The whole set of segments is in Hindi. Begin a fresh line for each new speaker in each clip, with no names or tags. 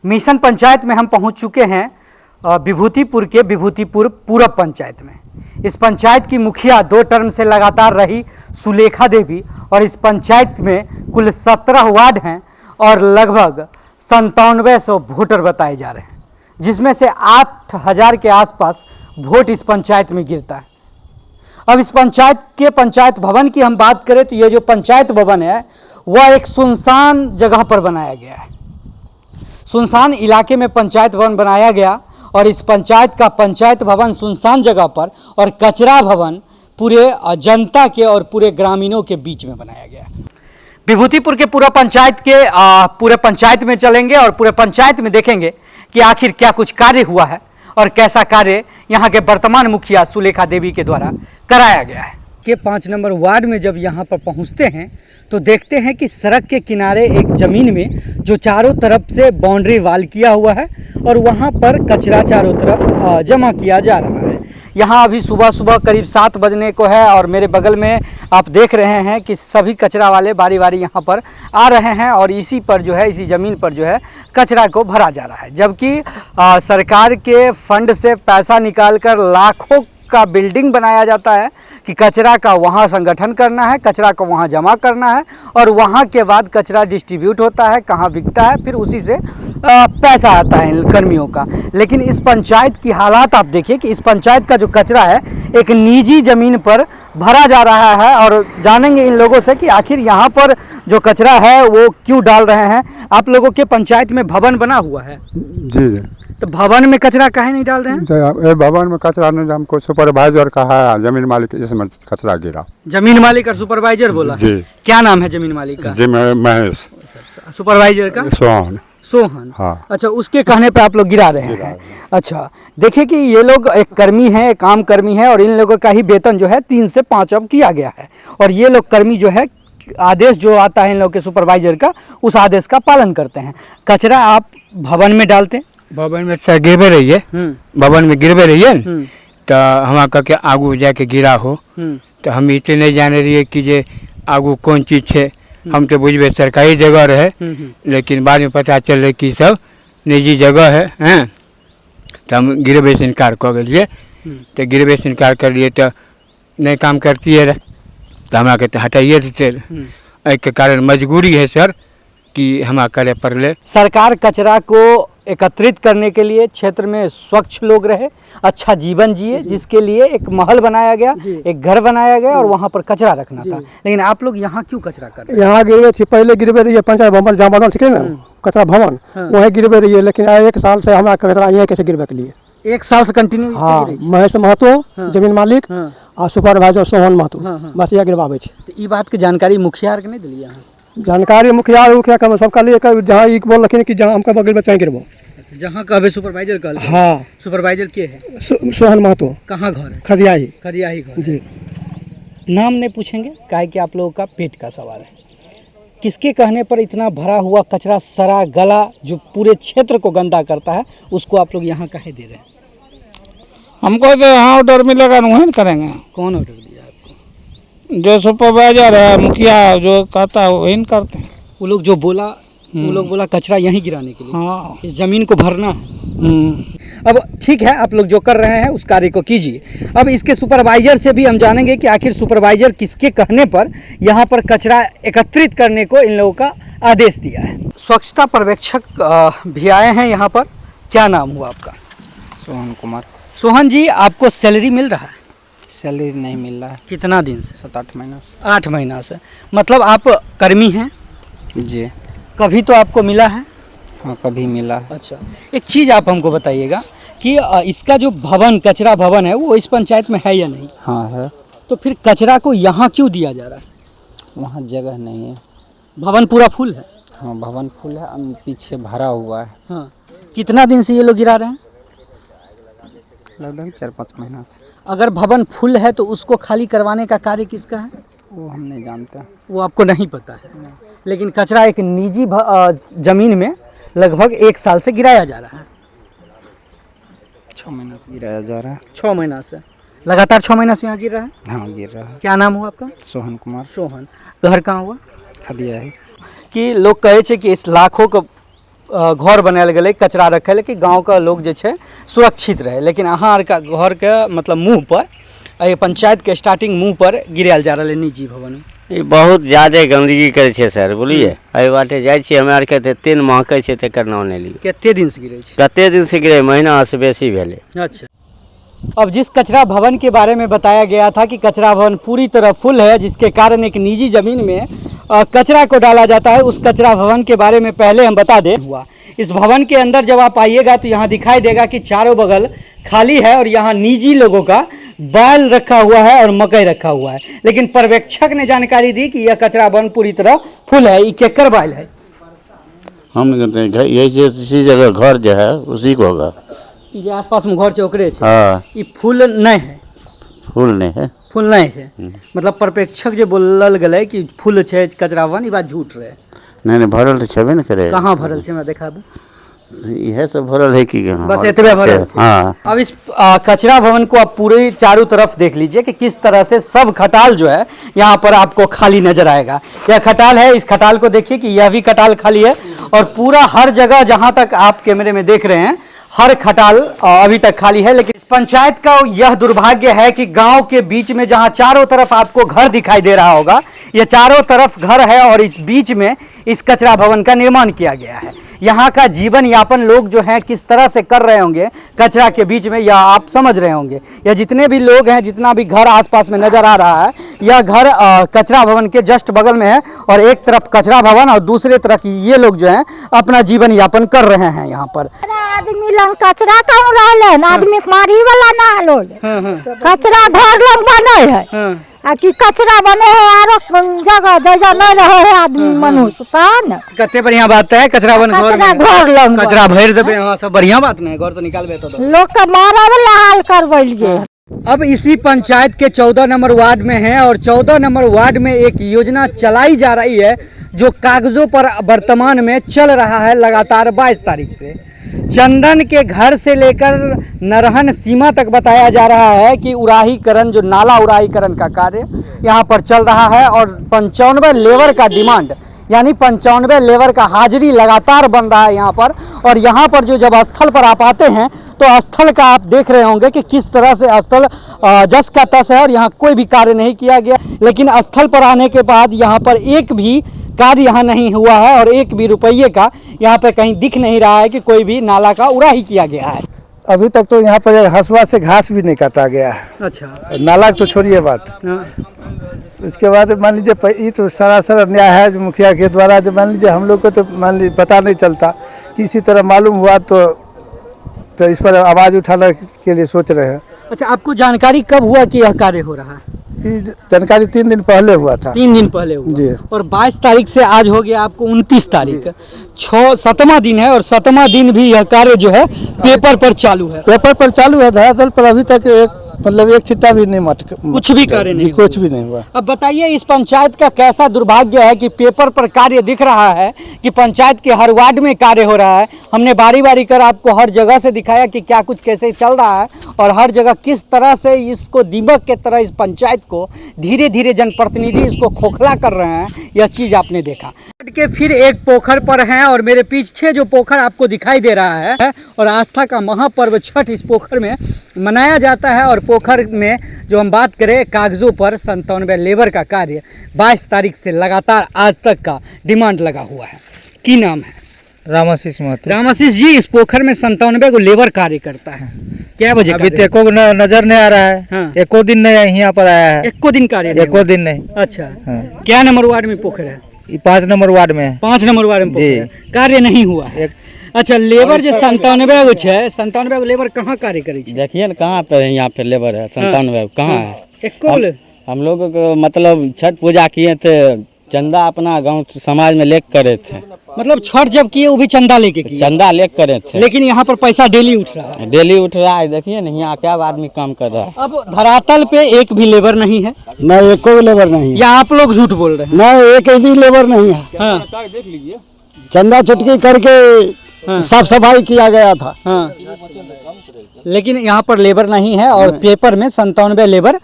मिशन पंचायत में हम पहुंच चुके हैं विभूतिपुर के विभूतिपुर पूरब पंचायत में। इस पंचायत की मुखिया 2 टर्म से लगातार रही सुलेखा देवी और इस पंचायत में कुल 17 वार्ड हैं और लगभग 9700 वोटर बताए जा रहे हैं, जिसमें से 8000 के आसपास वोट इस पंचायत में गिरता है। अब इस पंचायत के पंचायत भवन की हम बात करें तो ये जो पंचायत भवन है वह एक सुनसान जगह पर बनाया गया है। सुनसान इलाके में पंचायत भवन बनाया गया और इस पंचायत का पंचायत भवन सुनसान जगह पर और कचरा भवन पूरे जनता के और पूरे ग्रामीणों के बीच में बनाया गया है। विभूतिपुर के पूरा पंचायत के पूरे पंचायत में चलेंगे और पूरे पंचायत में देखेंगे कि आखिर क्या कुछ कार्य हुआ है और कैसा कार्य यहाँ के वर्तमान मुखिया सुलेखा देवी के द्वारा कराया गया है। के 5 नंबर वार्ड में जब यहाँ पर पहुँचते हैं तो देखते हैं कि सड़क के किनारे एक ज़मीन में जो चारों तरफ से बाउंड्री वाल किया हुआ है और वहाँ पर कचरा चारों तरफ जमा किया जा रहा है। यहाँ अभी सुबह सुबह करीब 7 बजने को है और मेरे बगल में आप देख रहे हैं कि सभी कचरा वाले बारी बारी यहाँ पर आ रहे हैं और इसी पर जो है, इसी ज़मीन पर जो है कचरा को भरा जा रहा है। जबकि सरकार के फंड से पैसा निकालकर लाखों का बिल्डिंग बनाया जाता है कि कचरा का वहाँ संगठन करना है, कचरा को वहाँ जमा करना है और वहाँ के बाद कचरा डिस्ट्रीब्यूट होता है, कहाँ बिकता है, फिर उसी से पैसा आता है इन कर्मियों का। लेकिन इस पंचायत की हालात आप देखिए कि इस पंचायत का जो कचरा है एक निजी ज़मीन पर भरा जा रहा है और जानेंगे इन लोगों से कि आखिर यहाँ पर जो कचरा है वो क्यों डाल रहे हैं। आप लोगों के पंचायत में भवन बना हुआ है
जी,
तो भवन में कचरा काहे नहीं डाल रहे हैं?
भवन में कचरा नहीं, हमको सुपरवाइजर कहा है, जमीन मालिक इसमें कचरा गिरा।
जमीन मालिक और सुपरवाइजर बोला
जी।
क्या नाम है जमीन मालिक का?
जी महेश।
सुपरवाइजर का सोहन।
हाँ।
अच्छा, उसके कहने पे आप लोग गिरा रहे हैं। अच्छा, देखिए कि ये लोग एक कर्मी है, एक काम कर्मी है और इन लोगों का ही वेतन जो है 3 से 5 अब किया गया है और ये लोग कर्मी जो है आदेश जो आता है इन लोग के सुपरवाइजर का, उस आदेश का पालन करते हैं। कचरा आप भवन में डालते हैं?
भवन में से गिरबे रही है, भवन में गिरबे रही है तो हम के आगू जाके गिरा हो तो हम इतने नहीं जाने रहिए कि जे आगू कौन चीज़ है। हम तो बुझबे सरकारी जगह रहे, लेकिन बाद में पता चले कि सब निजी जगह है हैं तो हम गिरबे से इनकार कर गए। तो गिरबे से इनकार कर लिए तो नहीं काम करती है तो हमारा के हटाइए देते। एक कारण मजबूरी है सर कि हमारा करे पड़े।
सरकार कचरा को एकत्रित करने के लिए क्षेत्र में स्वच्छ लोग रहे, अच्छा जीवन जिए, जिसके लिए एक महल बनाया गया, एक घर बनाया गया और वहाँ पर कचरा रखना था। लेकिन आप लोग यहाँ क्यों कचरा कर रहे हैं?
यहाँ गिरबे थी, पहले गिरबे रही है पंचायत भवन जहाँ बनल थी ना कचरा भवन, वहीं गिरबे रही है। लेकिन 1 साल से हमारा कचरा यहाँ कैसे गिरबे के लिए
1 साल से कंटिन्यू?
हाँ, महेश महतो जमीन मालिक और सुपरवाइजर सोहन महतो बस यह गिरवावे।
तो ये बात की जानकारी मुखिया के नहीं दिली? यहाँ
जानकारी मुखिया का सबका लिए जहाँ एक बोल रखी कि जहाँ हमका बगल में तय गिरबो,
जहाँ का सुपरवाइजर कल।
हाँ,
सुपरवाइजर के है?
सोहन महतो।
कहाँ घर है?
खदियाही
घर
जी।
नाम नहीं पूछेंगे, काहे कि आप लोगों का पेट का सवाल है। किसके कहने पर इतना भरा हुआ कचरा सरा गला जो पूरे क्षेत्र को गंदा करता है उसको आप लोग यहाँ काहे दे रहे हैं?
हमको तो यहाँ ऑर्डर मिलेगा वही करेंगे।
कौन ऑर्डर दिया आपको?
जो सुपरवाइजर है, मुखिया जो कहता है वही करते हैं।
वो लोग जो बोला, वो लोग बोला कचरा यहीं गिराने के लिए।
हाँ,
इस जमीन को भरना है। अब ठीक है, आप लोग जो कर रहे हैं उस कार्य को कीजिए। अब इसके सुपरवाइजर से भी हम जानेंगे कि आखिर सुपरवाइजर किसके कहने पर यहाँ पर कचरा एकत्रित करने को इन लोगों का आदेश दिया है। स्वच्छता पर्यवेक्षक भी आए हैं यहाँ पर। क्या नाम हुआ आपका?
सोहन कुमार।
सोहन जी, आपको सैलरी मिल रहा है?
सैलरी नहीं मिल रहा है।
कितना दिन से?
7-8 महीना से।
8 महीना से। मतलब आप कर्मी हैं?
जी।
कभी तो आपको मिला है?
हाँ, कभी मिला।
अच्छा, एक चीज़ आप हमको बताइएगा कि इसका जो भवन, कचरा भवन है, वो इस पंचायत में है या नहीं?
हाँ है।
तो फिर कचरा को यहाँ क्यों दिया जा रहा है?
वहाँ जगह नहीं है।
भवन पूरा फुल है?
हाँ, भवन फुल है, पीछे भरा हुआ है।
हाँ। कितना दिन से ये लोग गिरा रहे हैं?
लगभग 4-5 महीना से।
अगर भवन फुल है तो उसको खाली करवाने का कार्य किसका है?
वो हम नहीं जानते।
वो आपको नहीं पता है? लेकिन कचरा एक निजी जमीन में लगभग 1 साल से गिराया जा रहा है।
6 महीना से गिराया जा रहा है।
6 महीना से लगातार 6 महीना से यहाँ गिर रहा है?
हाँ, गिर रहा है।
क्या नाम हुआ आपका?
सोहन कुमार।
सोहन। घर कहाँ हुआ?
खदिया है।
कि लोग कहे कि इस लाखों का घर बनायल गेलै कचरा रखे ले कि गाँव का लोग जे छै सुरक्षित रहे, लेकिन अहाँ आर का घर के मतलब मुँह पर ये पंचायत के स्टार्टिंग मुँह पर गिरायल जा रहा है निजी भवन।
ई बहुत ज्यादा गंदगी करे छे सर, बुझलिए एहि बाटे जाइ छी हमे आरके तऽ तेल महकै छै तकर नाम नहि ली।
कते दिन से गिरे छै?
कते दिन से गिरे, महीना से बेसी भेले।
अच्छा, अब जिस कचरा भवन के बारे में बताया गया था कि कचरा भवन पूरी तरह फुल है, जिसके कारण एक निजी ज़मीन में कचरा को डाला जाता है, उस कचरा भवन के बारे में पहले हम बता दें हुआ। इस भवन के अंदर जब आप आइएगा तो यहाँ दिखाई देगा कि चारों बगल खाली है और यहाँ निजी लोगों का बैल रखा हुआ है और मकई रखा हुआ है, लेकिन पर्यवेक्षक ने जानकारी दी कि यह कचरा भवन पूरी तरह फुल है। ये केकर बैल है?
हम नहीं जानते हैं, यही इसी जगह घर जो है उसी को होगा।
ये आसपास में घर चौकरे छै।
हाँ,
ये फूल नहीं है?
फूल नहीं है।
फूल नहीं है, मतलब पर्यवेक्षक जो बोलल गए कि फूल है कचरा भवन, ये बात झूठ रहे।
नहीं भरल तो छेबे न करे।
कहाँ भरल है, मैं देखाबू।
यह सब भरल है कि
बस इतने भरल है।
हाँ।
अब इस कचरा भवन को आप पूरी चारों तरफ देख लीजिए कि किस तरह से सब खटाल जो है यहाँ पर आपको खाली नजर आएगा। यह खटाल है, इस खटाल को देखिए कि यह भी खटाल खाली है और पूरा हर जगह जहाँ तक आप कैमरे में देख रहे हैं हर खटाल अभी तक खाली है। लेकिन इस पंचायत का यह दुर्भाग्य है कि गांव के बीच में जहां चारों तरफ आपको घर दिखाई दे रहा होगा, ये चारों तरफ घर है और इस बीच में इस कचरा भवन का निर्माण किया गया है। यहाँ का जीवन यापन लोग जो हैं किस तरह से कर रहे होंगे कचरा के बीच में, यह आप समझ रहे होंगे। यह जितने भी लोग हैं, जितना भी घर आसपास में नजर आ रहा है, यह घर कचरा भवन के जस्ट बगल में है और एक तरफ कचरा भवन और दूसरे तरफ ये लोग जो हैं अपना जीवन यापन कर रहे हैं। यहाँ पर
आदमी लंग कचरा कौन रहले, आदमी मारी वाला ना हलो, कचरा घर लंग बने है आ कि कचरा बने है आरो जगह जैसा नहीं रहे है आदमी मनुष्य का।
कते बढ़िया बात है, कचरा बन
घर लंग
कचरा भर देबे, यहाँ सब बढ़िया बात नहीं, घर से निकालबे तो
लोग के मारे वाला हाल करबैलिए।
अब इसी पंचायत के 14 नंबर वार्ड में है और 14 नंबर वार्ड में एक योजना चलाई जा रही है जो कागजों पर वर्तमान में चल रहा है लगातार 22 तारीख से। चंदन के घर से लेकर नरहन सीमा तक बताया जा रहा है कि उराहीकरण, जो नाला उराहीकरण का कार्य यहाँ पर चल रहा है और 95 लेबर का डिमांड, यानी 95 लेबर का हाजिरी लगातार बन रहा है यहाँ पर। और यहाँ पर जो जब स्थल पर आप आते हैं तो स्थल का आप देख रहे होंगे कि किस तरह से स्थल जस का तस है और यहाँ कोई भी कार्य नहीं किया गया। लेकिन स्थल पर आने के बाद यहाँ पर एक भी कार्य यहाँ नहीं हुआ है और एक भी रुपये का यहाँ पे कहीं दिख नहीं रहा है कि कोई भी नाला का उड़ाही किया गया है।
अभी तक तो यहाँ पर हसुआ से घास भी नहीं काटा गया है।
अच्छा,
नाला तो छोड़िए बात। इसके बाद मान लीजिए ये तो सरासर अन्याय है जो मुखिया के द्वारा, जो मान लीजिए हम लोग को तो मान लीजिए पता नहीं चलता, किसी तरह मालूम हुआ तो इस पर आवाज़ उठाने के लिए सोच रहे हैं।
अच्छा, आपको जानकारी कब हुआ कि यह कार्य हो रहा है?
ये जानकारी 3 दिन पहले हुआ था।
3 दिन पहले हुआ
जी।
और 22 तारीख से आज हो गया आपको 29 तारीख, 7वां दिन है और 7वां दिन भी यह कार्य जो है पेपर पर चालू है।
पेपर पर चालू है, धरातल पर अभी तक एक छिट्टा भी नहीं
कुछ भी कार्य नहीं,
कुछ भी नहीं हुआ।
अब बताइए इस पंचायत का कैसा दुर्भाग्य है कि पेपर पर कार्य दिख रहा है कि पंचायत के हर वार्ड में कार्य हो रहा है। हमने बारी बारी कर आपको हर जगह से दिखाया कि क्या कुछ कैसे चल रहा है और हर जगह किस तरह से इसको दीमक के तरह इस पंचायत को धीरे धीरे जनप्रतिनिधि इसको खोखला कर रहे हैं, यह चीज़ आपने देखा। के फिर एक पोखर पर हैं और मेरे पीछे जो पोखर आपको दिखाई दे रहा है और आस्था का महापर्व छठ इस पोखर में मनाया जाता है। और पोखर में जो हम बात करें कागजों पर 97 लेबर का कार्य 22 तारीख से लगातार आज तक का डिमांड लगा हुआ है। की नाम है?
रामाशीष महतो।
रामाशीष जी, इस पोखर में 97 को लेबर कार्य करता है, क्या वजह?
अभी तो एको नजर नहीं आ रहा है।
हाँ।
एको दिन नहीं यहाँ पर आया है।
एको दिन कार्य?
एको दिन नहीं।
अच्छा,
हाँ।
क्या नंबर वार्ड में पोखर है?
5 नंबर वार्ड में है।
5 नंबर वार्ड में पोखर है, कार्य नहीं हुआ है। अच्छा, लेबर जो 97 गो है, 97 गो लेबर कहाँ कार्य करे?
देखिए ना कहाँ पे यहाँ पे लेबर है 97 कहाँ है?
एको
हम लोग को मतलब छठ पूजा किए थे, चंदा अपना गांव समाज में लेके करे थे।
मतलब छठ जब किए वो भी चंदा लेके किए?
चंदा लेके करे थे,
लेकिन यहाँ पर पैसा डेली उठ रहा है।
डेली उठ रहा है। देखिए ना यहाँ क्या आदमी काम कर रहा है।
अब धरातल पे एक भी लेबर नहीं है?
नहीं, एक भी लेबर नहीं है।
या आप लोग झूठ बोल रहे हैं?
नहीं, एक भी लेबर नहीं है।
हाँ।
चंदा चुटकी करके साफ सफाई किया गया था।
हाँ। लेकिन यहाँ पर लेबर नहीं है और पेपर में 97 लेबर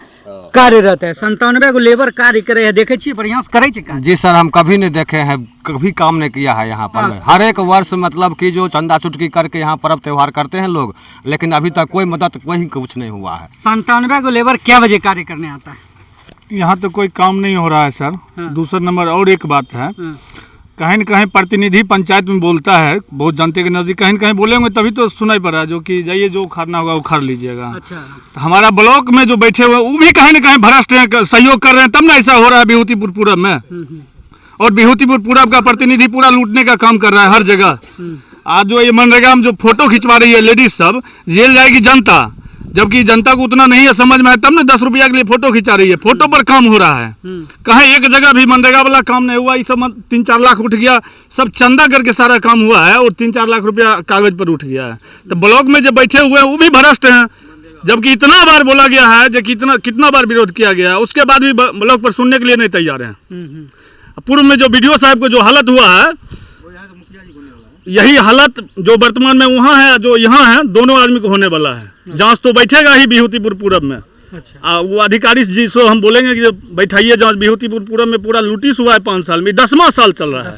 कार्यरत है। 97 गो लेबर कार्य करे है, देखे छियै बढ़िया से करे छै काज।
जी सर, हम कभी नहीं देखे हैं, कभी काम नहीं किया है यहाँ पर। हर एक वर्ष मतलब कि जो चंदा चुटकी करके यहाँ पर्व त्यौहार करते हैं लोग, लेकिन अभी तक कोई मदद कोई कुछ नहीं हुआ है।
97 गो लेबर क्या बजे कार्य करने आता है?
यहाँ तो कोई काम नहीं हो रहा है सर। दूसरा नंबर और एक बात है, कहीं न कहीं प्रतिनिधि पंचायत में बोलता है, बहुत जनता के नज़दीक कहीं न कहीं बोलेंगे तभी तो सुनाई पड़ रहा है, जो कि जाइए जो उखाड़ना होगा उखाड़ लीजिएगा।
अच्छा।
तो हमारा ब्लॉक में जो बैठे हुए वो भी कहीं न कहीं भ्रष्ट हैं, सहयोग कर रहे हैं, तब ना ऐसा हो रहा है विभूतिपुर पूरब में। और विभूतिपुर पूरब का प्रतिनिधि पूरा लूटने का काम कर रहा है हर जगह। आज जो ये मनरेगा में जो फोटो खिंचवा रही है लेडीज सब, जेल जाएगी जनता, जबकि जनता को उतना नहीं है समझ में आया, तब ना 10 रुपया के लिए फोटो खिंचा रही है। फोटो पर काम हो रहा है, कहीं एक जगह भी मनरेगा वाला काम नहीं हुआ। ये सब 3-4 लाख उठ गया, सब चंदा करके सारा काम हुआ है, और 3-4 लाख रुपया कागज पर उठ गया है। तो ब्लॉक में जो बैठे हुए हैं वो भी भ्रष्ट हैं, जबकि इतना बार बोला गया है, जो कितना बार विरोध किया गया है, उसके बाद भी ब्लॉक पर सुनने के लिए नहीं तैयार है। पूर्व में जो BDO साहब को जो हालत हुआ है, यही हालत जो वर्तमान में वहाँ है जो यहाँ है, दोनों आदमी को होने वाला है। जांच तो बैठेगा ही विभूतिपुर पूरब में। अच्छा। वो अधिकारी जी से हम बोलेंगे कि बैठाइए जांच। विभूतिपुर पूरब में पूरा लूटिस हुआ है 5 साल में, 10वां साल चल रहा है।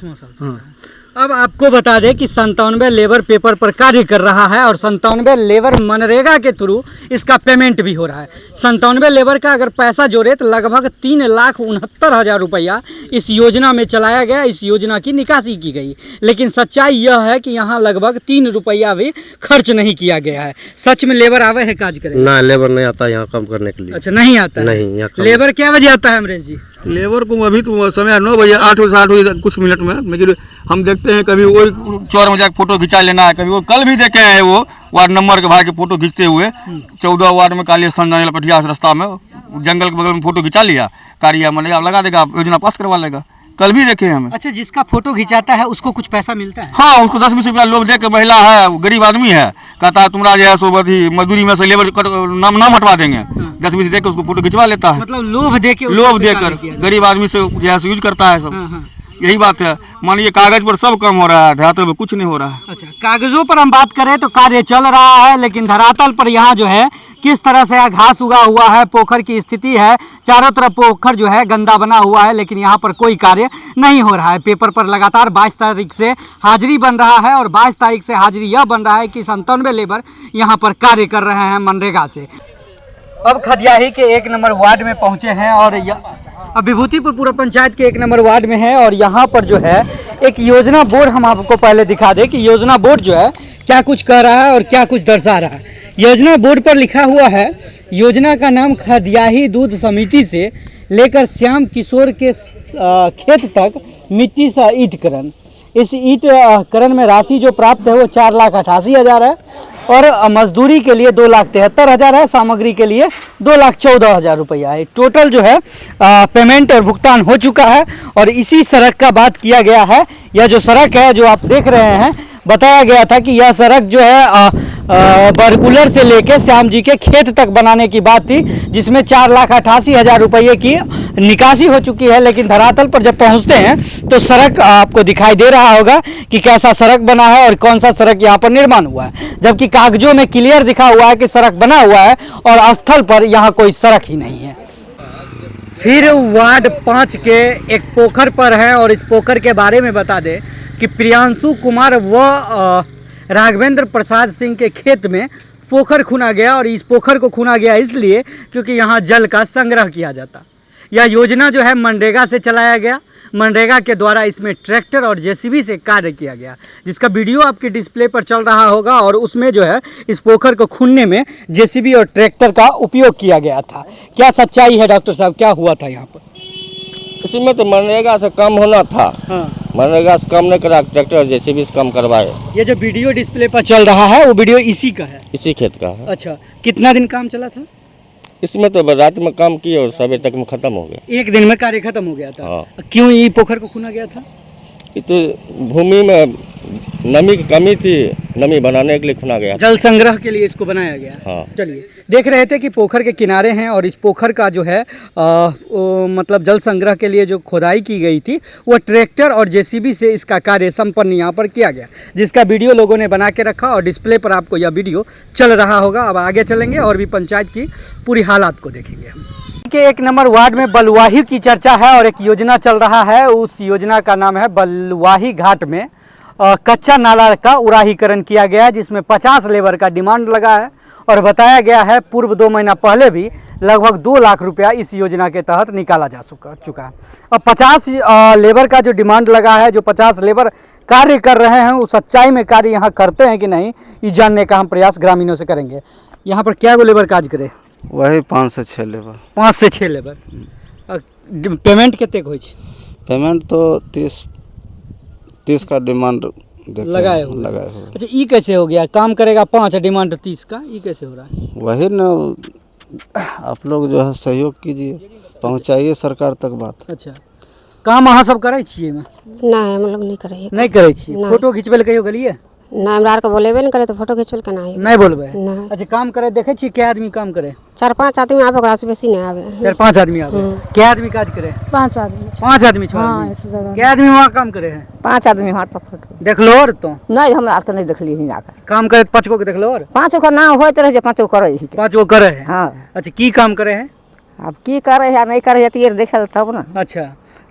अब आपको बता दें कि 97 लेबर पेपर पर कार्य कर रहा है और 97 लेबर मनरेगा के थ्रू इसका पेमेंट भी हो रहा है। 97 लेबर का अगर पैसा जोड़े तो लगभग 3,69,000 रुपया इस योजना में चलाया गया, इस योजना की निकासी की गई। लेकिन सच्चाई यह है कि यहाँ लगभग 3 रुपया भी खर्च नहीं किया गया है। सच में लेबर आवे है काज करे?
ना, लेबर नहीं आता यहाँ काम करने के लिए।
अच्छा, नहीं आता है?
नहीं, यहाँ
लेबर क्या बजे आता है अमरेश जी?
लेबर को अभी तो समय 9 बजे 8 बजे 8 बजे कुछ मिनट में, लेकिन हम देखते हैं कभी वो चौर में जाकर फोटो खिंचा लेना है, कभी वो कल भी देखे हैं वो वार्ड नंबर के भाई के फोटो खींचते हुए 14 वार्ड में काली स्थान जाने वाला पटिया रास्ता में जंगल के बगल में फोटो खिंचा लिया, कार्य मनरेगा लगा देगा, योजना पास करवा लेगा। कल भी देखे हमें।
अच्छा, जिसका फोटो खिंचाता है उसको कुछ पैसा मिलता है?
हाँ, उसको 10-20 रुपया लोग दे के, महिला है, गरीब आदमी है, कहता है तुम्हारा जो है सो मजदूरी में से लेबर नाम हटवा देंगे। 10-20 दे के उसको फोटो खिंचवा लेता है,
मतलब लोभ देकर
गरीब आदमी से जो है यूज करता है सब। यही बात है। मानिए कागज पर सब काम हो रहा है, धरातल पर कुछ नहीं हो रहा है।
अच्छा, कागजों पर हम बात करें तो कार्य चल रहा है, लेकिन धरातल पर यहाँ जो है किस तरह से घास उगा हुआ है, पोखर की स्थिति है, चारों तरफ पोखर जो है गंदा बना हुआ है, लेकिन यहाँ पर कोई कार्य नहीं हो रहा है। पेपर पर लगातार 22 तारीख से हाजिरी बन रहा है और 22 तारीख से हाजिरी यह बन रहा है कि 97 लेबर यहाँ पर कार्य कर रहे हैं मनरेगा से। अब खदियाही के 1 नंबर वार्ड में पहुँचे हैं और अब विभूतिपुर पूरब पंचायत के 1 नंबर वार्ड में है और यहाँ पर जो है एक योजना बोर्ड हम आपको पहले दिखा दें कि योजना बोर्ड जो है क्या कुछ कह रहा है और क्या कुछ दर्शा रहा है। योजना बोर्ड पर लिखा हुआ है, योजना का नाम खदियाही दूध समिति से लेकर श्याम किशोर के खेत तक मिट्टी सा ईंटकरण। इस ईंटकरण में राशि जो प्राप्त है वो 4,88,000 है और मजदूरी के लिए 2,73,000 है, सामग्री के लिए 2,14,000 रुपया है। टोटल जो है पेमेंट और भुगतान हो चुका है। और इसी सड़क का बात किया गया है। यह जो सड़क है जो आप देख रहे हैं, बताया गया था कि यह सड़क जो है बरकुलर से लेकर श्याम जी के खेत तक बनाने की बात थी, जिसमें 4,88,000 रुपये की निकासी हो चुकी है। लेकिन धरातल पर जब पहुंचते हैं तो सड़क आपको दिखाई दे रहा होगा कि कैसा सड़क बना है और कौन सा सड़क यहाँ पर निर्माण हुआ है, जबकि कागजों में क्लियर दिखा हुआ है कि सड़क बना हुआ है और स्थल पर यहाँ कोई सड़क ही नहीं है। फिर वार्ड 5 के एक पोखर पर है और इस पोखर के बारे में बता दें कि प्रियांशु कुमार व राघवेंद्र प्रसाद सिंह के खेत में पोखर खुना गया और इस पोखर को खुना गया इसलिए क्योंकि यहाँ जल का संग्रह किया जाता। यह योजना जो है मनरेगा से चलाया गया। मनरेगा के द्वारा इसमें ट्रैक्टर और जेसीबी से कार्य किया गया, जिसका वीडियो आपके डिस्प्ले पर चल रहा होगा। और उसमें जो है इस पोखर को खुनने में जेसीबी और ट्रैक्टर का उपयोग किया गया था। क्या सच्चाई है डॉक्टर साहब, क्या हुआ था यहाँ पर?
इसमें तो मनरेगा से काम होना था। हाँ। मनरेगा से काम नहीं करा, ट्रैक्टर और जेसीबी से काम करवाए।
ये जो वीडियो डिस्प्ले पर चल रहा है वो वीडियो इसी का है?
इसी खेत का है।
अच्छा, कितना दिन काम चला था
इसमें? तो रात में काम किए और सवेरे तक में खत्म हो गया।
1 दिन में कार्य खत्म हो गया था।
हाँ।
क्यों ये पोखर को खुना गया था?
ये तो भूमि में नमी की कमी थी, नमी बनाने के लिए खुना गया।
जल संग्रह के लिए इसको बनाया गया।
हाँ।
चलिए, देख रहे थे कि पोखर के किनारे हैं और इस पोखर का जो है मतलब जल संग्रह के लिए जो खोदाई की गई थी वो ट्रैक्टर और जेसीबी से इसका कार्य संपन्न यहाँ पर किया गया, जिसका वीडियो लोगों ने बना के रखा और डिस्प्ले पर आपको यह वीडियो चल रहा होगा। अब आगे चलेंगे और भी पंचायत की पूरी हालात को देखेंगे हम। के 1 नंबर वार्ड में बलुआही की चर्चा है और एक योजना चल रहा है। उस योजना का नाम है बलुआही घाट में कच्चा नाला का उराहीकरण किया गया है, जिसमें 50 लेबर का डिमांड लगा है और बताया गया है पूर्व 2 महीना पहले भी लगभग 2 लाख रुपया इस योजना के तहत निकाला जा चुका है। अब 50 लेबर का जो डिमांड लगा है, जो 50 लेबर कार्य कर रहे हैं, वो सच्चाई में कार्य यहाँ करते हैं कि नहीं, ये जानने का हम प्रयास ग्रामीणों से करेंगे। यहाँ पर क्या लेबर काज करे?
वही 5 से 6 लेबर।
5 से 6 लेबर। पेमेंट कतेक होइ छै?
पेमेंट तो 30 का डिमांड
लगाए हुए। अच्छा, ये कैसे हो गया? काम करेगा 5, डिमांड 30 का, ये कैसे हो रहा है?
वही ना, आप लोग जो है सहयोग कीजिए, पहुंचाइए सरकार तक बात।
अच्छा, काम अहाँ सब करे छियै?
नहीं, हम लोग नहीं करे।
नहीं करे छियै? फोटो खिंचबै ले कहियो गेलियै?
ना, हमरा के बोलेबे नहीं करे तो फोटो खिंचबै केना आए?
नहीं बोलबै?
नहीं।
अच्छा, काम करे देखे छियै? क्या आदमी काम करे?
4-5 आदमी आवे, ओकरा से बेसी नहीं आवे।
4-5 आदमी आवे। क्या आदमी काज करे?
5 आदमी।
5 आदमी?
हाँ, ऐसे ज्यादा।
क्या आदमी वहाँ काम करे हैं?
5 आदमी हमारे तो फोटो
देख लो और तो
नहीं, हम आज नहीं देखलिए ही जाकर।
काम करे 5 गो के देख लो और
5 को नाम होते रहे, 5 को करे ही।
5 गो करे हैं?
हाँ।
अच्छा, की काम करे हैं?
अब की करे या नहीं करे तो ये देखे तब ना।
अच्छा,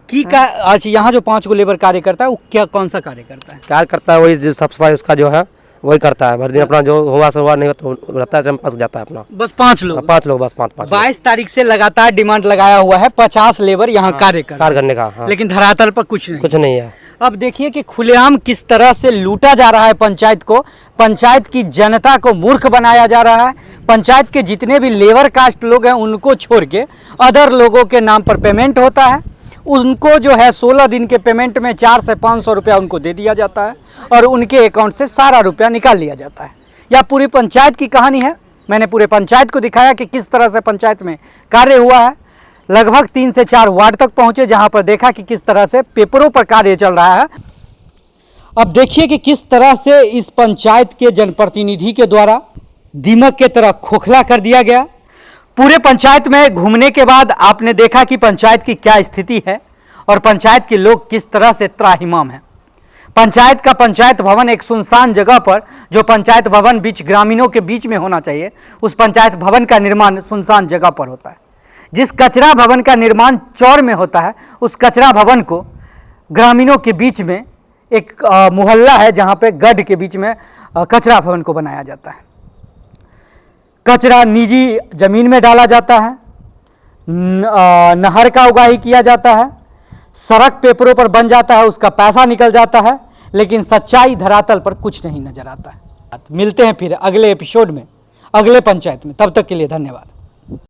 की का? अच्छा, यहाँ जो 5 गो लेबर कार्य करता है वो क्या, कौन सा कार्य करता है?
कार्य करता है वही साफ सफाई उसका जो है वही करता है। भर दिन अपना जो हुआ नहीं तो रहता है, टाइम पास जाता है अपना।
बस 5 लोग?
5 लोग, बस 5।
22 तारीख से लगातार डिमांड लगाया हुआ है 50 लेबर यहाँ कार्य
करने का। हाँ।
लेकिन धरातल पर कुछ नहीं
है।
अब देखिए कि खुलेआम किस तरह से लूटा जा रहा है पंचायत को। पंचायत की जनता को मूर्ख बनाया जा रहा है। पंचायत के जितने भी लेबर कास्ट लोग हैं उनको छोड़ के अदर लोगों के नाम पर पेमेंट होता है। उनको जो है 16 दिन के पेमेंट में 400 से 500 रुपया उनको दे दिया जाता है और उनके अकाउंट से सारा रुपया निकाल लिया जाता है। यह पूरी पंचायत की कहानी है। मैंने पूरे पंचायत को दिखाया कि किस तरह से पंचायत में कार्य हुआ है। लगभग 3 से 4 वार्ड तक पहुंचे, जहां पर देखा कि किस तरह से पेपरों पर कार्य चल रहा है। अब देखिए कि किस तरह से इस पंचायत के जनप्रतिनिधि के द्वारा दीमक के तरह खोखला कर दिया गया। पूरे पंचायत में घूमने के बाद आपने देखा कि पंचायत की क्या स्थिति है और पंचायत के लोग किस तरह से त्राहिमाम हैं। पंचायत का पंचायत भवन एक सुनसान जगह पर, जो पंचायत भवन बीच ग्रामीणों के बीच में होना चाहिए, उस पंचायत भवन का निर्माण सुनसान जगह पर होता है। जिस कचरा भवन का निर्माण चौर में होता है, उस कचरा भवन को ग्रामीणों के बीच में एक मोहल्ला है जहाँ पे गढ़ के बीच में कचरा भवन को बनाया जाता है। कचरा निजी जमीन में डाला जाता है, नहर का उगाही किया जाता है, सड़क पेपरों पर बन जाता है, उसका पैसा निकल जाता है, लेकिन सच्चाई धरातल पर कुछ नहीं नजर आता है। मिलते हैं फिर अगले एपिसोड में, अगले पंचायत में। तब तक के लिए धन्यवाद।